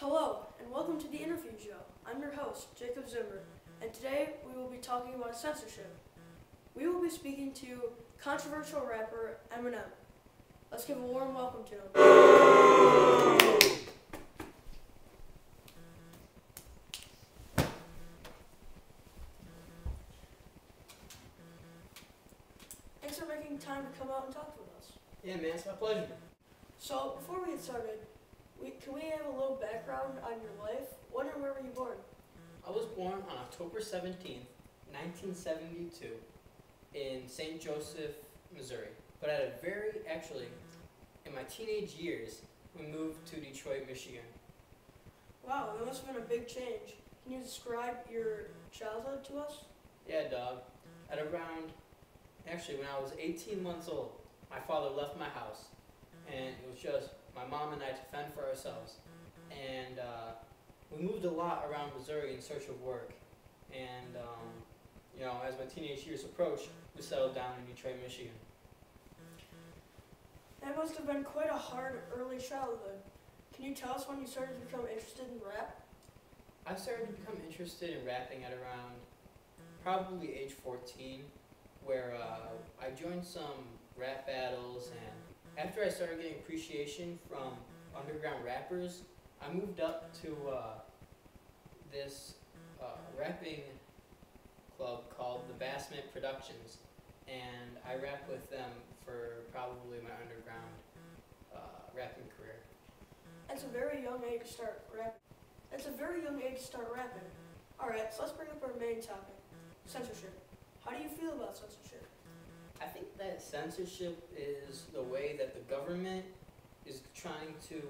Hello, and welcome to the interview show. I'm your host, Jacob Zimmer, and today we will be talking about censorship. We will be speaking to controversial rapper Eminem. Let's give a warm welcome to him. Thanks for making time to come out and talk with us. Yeah, man, it's my pleasure. So, before we get started, can we have a little background on your life? When and where were you born? I was born on October 17th, 1972, in St. Joseph, Missouri. But in my teenage years, we moved to Detroit, Michigan. Wow, that must have been a big change. Can you describe your childhood to us? Yeah, dog. When I was 18 months old, my father left my house, and it was just my mom and I to fend for ourselves. And we moved a lot around Missouri in search of work. And, as my teenage years approached, we settled down in Detroit, Michigan. That must have been quite a hard early childhood. Can you tell us when you started to become interested in rap? I started to become interested in rapping at around probably age 14, where I joined some rap battles, and after I started getting appreciation from underground rappers, I moved up to this rapping club called the Bassment Productions, and I rapped with them for probably my underground rapping career. That's a very young age to start rapping. Alright, so let's bring up our main topic, censorship. How do you feel about censorship? I think that censorship is the way that the government is trying to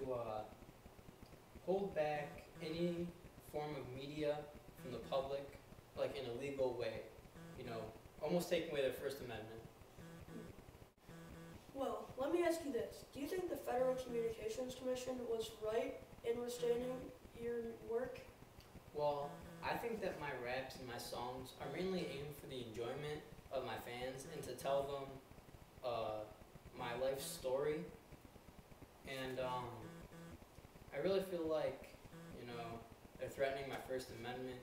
hold back any form of media from the public, like in a legal way, almost taking away their First Amendment. Well, let me ask you this. Do you think the Federal Communications Commission was right in restraining your work? Well, I think that my raps and my songs are mainly aimed for the enjoyment of my fans and to tell them my life story. And I really feel like, they're threatening my First Amendment,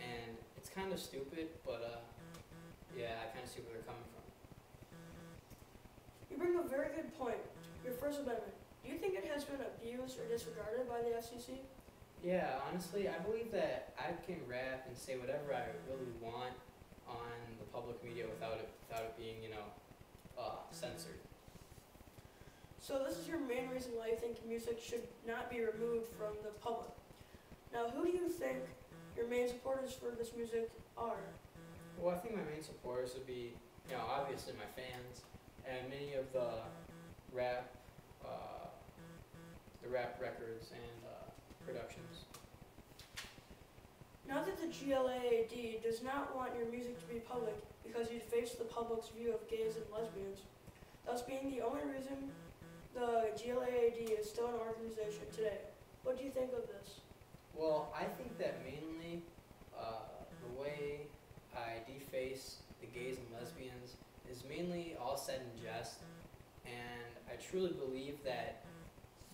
and it's kind of stupid, but I kind of see where they're coming from. You bring up a very good point, your First Amendment. Do you think it has been abused or disregarded by the FCC? Yeah, honestly, I believe that I can rap and say whatever I really want on the public media without it being, censored. So this is your main reason why you think music should not be removed from the public. Now, who do you think your main supporters for this music are? Well, I think my main supporters would be, obviously my fans and many of the rap records and productions. Now that the GLAAD does not want your music to be public because you'd face the public's view of gays and lesbians, thus being the only reason the GLAAD is still an organization today. What do you think of this? Well, I think that mainly the way I deface the gays and lesbians is mainly all said in jest, and I truly believe that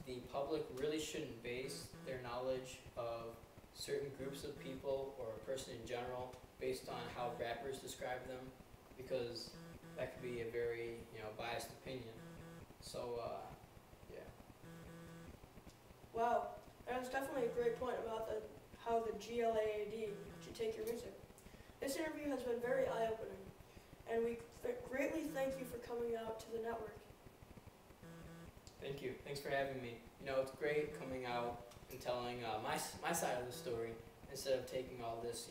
the public really shouldn't base their knowledge of certain groups of people or a person in general based on how rappers describe them, because that could be a very biased opinion. So yeah. Wow, that was definitely a great point about how the GLAAD should take your music. This interview has been very eye-opening, and we greatly thank you for coming out to the network. Thank you. Thanks for having me. It's great coming out and telling my side of the story instead of taking all this,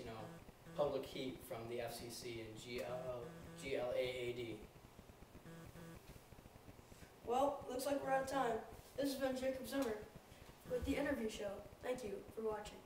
public heat from the FCC and GLAAD. Well, looks like we're out of time. This has been Jacob Zimmer with the interview show. Thank you for watching.